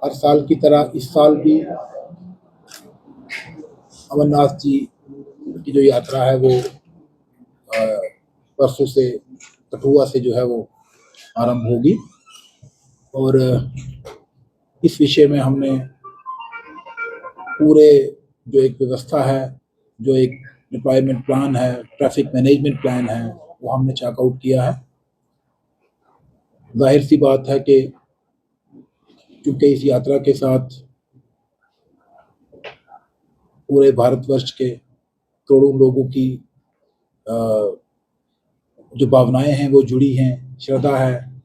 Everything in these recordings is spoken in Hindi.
हर साल की तरह इस साल भी अमरनाथ जी की जो यात्रा है वो परसों से कठुआ से जो है वो आरंभ होगी। और इस विषय में हमने पूरे जो एक व्यवस्था है, जो एक डिप्लॉयमेंट प्लान है, ट्रैफिक मैनेजमेंट प्लान है, वो हमने चेक आउट किया है। जाहिर सी बात है कि क्योंकि इस यात्रा के साथ पूरे भारतवर्ष के करोड़ों लोगों की जो भावनाएं हैं वो जुड़ी हैं, श्रद्धा है।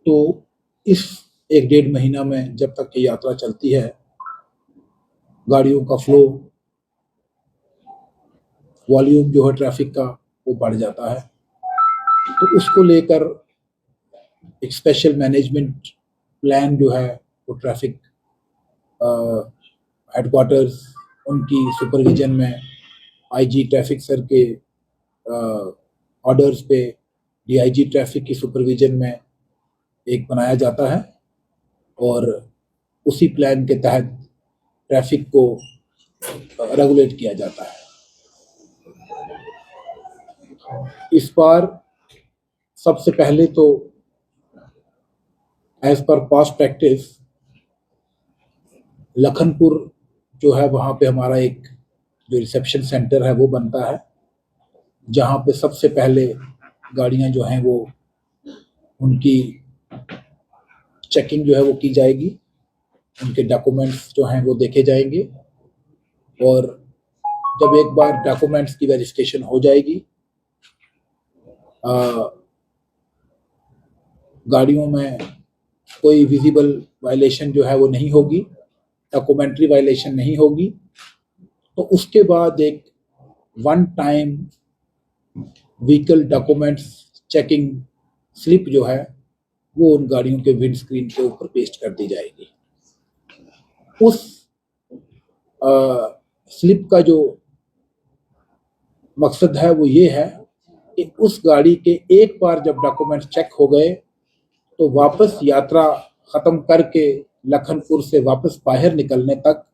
तो इस 1-1.5 महीना में जब तक ये यात्रा चलती है, गाड़ियों का फ्लो, वॉल्यूम जो है ट्रैफिक का वो बढ़ जाता है। तो उसको लेकर एक स्पेशल मैनेजमेंट प्लान जो है वो ट्रैफिक हेडक्वार्टर्स उनकी सुपरविजन में आईजी ट्रैफिक सर के ऑर्डर्स पे डीआईजी ट्रैफिक की सुपरविजन में एक बनाया जाता है और उसी प्लान के तहत ट्रैफिक को रेगुलेट किया जाता है। इस बार सबसे पहले तो as per past practice Lakhanpur जो है वहाँ पे हमारा एक जो रिसेप्शन सेंटर है वो बनता है, जहाँ पे सबसे पहले गाड़ियाँ जो हैं वो उनकी चेकिंग जो है वो की जाएगी, उनके डॉक्यूमेंट्स जो हैं वो देखे जाएंगे और जब एक बार डॉक्यूमेंट्स की वेरिफिकेशन हो जाएगी, गाड़ियों में कोई विजिबल वायलेशन जो है वो नहीं होगी, डॉक्यूमेंट्री वायलेशन नहीं होगी, तो उसके बाद एक one time vehicle documents checking slip जो है वो उन गाड़ियों के विंड स्क्रीन के ऊपर पेस्ट कर दी जाएगी। उस स्लिप का जो मकसद है वो ये है कि उस गाड़ी के एक बार जब डॉक्यूमेंट्स चेक हो गए तो वापस यात्रा खत्म करके लखनपुर से वापस बाहर निकलने तक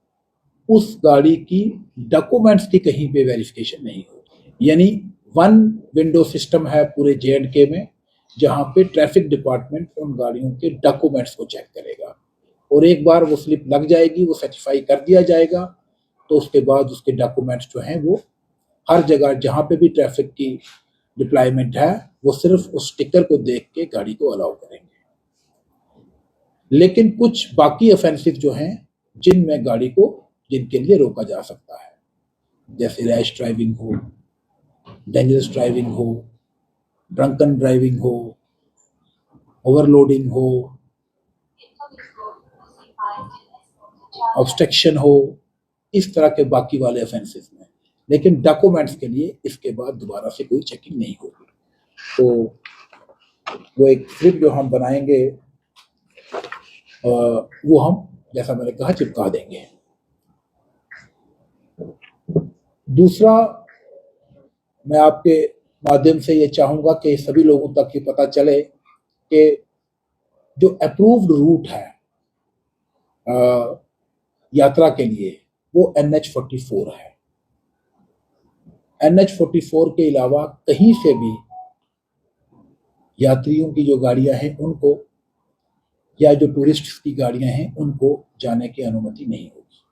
उस गाड़ी की डॉक्यूमेंट्स की कहीं पे वेरिफिकेशन नहीं होगी। यानी वन विंडो सिस्टम है पूरे J&K में, जहां पे ट्रैफिक डिपार्टमेंट उन गाड़ियों के डॉक्यूमेंट्स को चेक करेगा और एक बार वो स्लिप लग जाएगी, वो सर्टिफाई कर दिया जाएगा, तो उसके बाद उसके डॉक्यूमेंट्स जो हैं वो हर जगह जहां पे भी ट्रैफिक की डिप्लॉयमेंट है वो सिर्फ उस स्टिकर को देख के गाड़ी को अलाउ करेंगे। लेकिन कुछ बाकी ऑफेंसिव जो हैं जिनमें गाड़ी को जिनके लिए रोका जा सकता है, जैसे रैश ड्राइविंग हो, डेंजरस ड्राइविंग हो, ड्रंकन ड्राइविंग हो, ओवरलोडिंग हो, ऑब्स्ट्रक्शन हो, इस तरह के बाकी वाले ऑफेंसेस में। लेकिन डॉक्यूमेंट्स के लिए इसके बाद दोबारा से कोई चेकिंग नहीं होगी। तो वो एक स्लिप जो हम बनाएंगे वो हम जैसा मैंने कहा चिपका देंगे। दूसरा, मैं आपके माध्यम से ये चाहूंगा कि सभी लोगों तक ये पता चले कि जो अप्रूव्ड रूट है यात्रा के लिए वो NH-44 है। NH-44 के अलावा कहीं से भी यात्रियों की जो गाड़ियां हैं उनको या जो टूरिस्ट की गाड़ियां हैं उनको जाने की अनुमति नहीं होगी।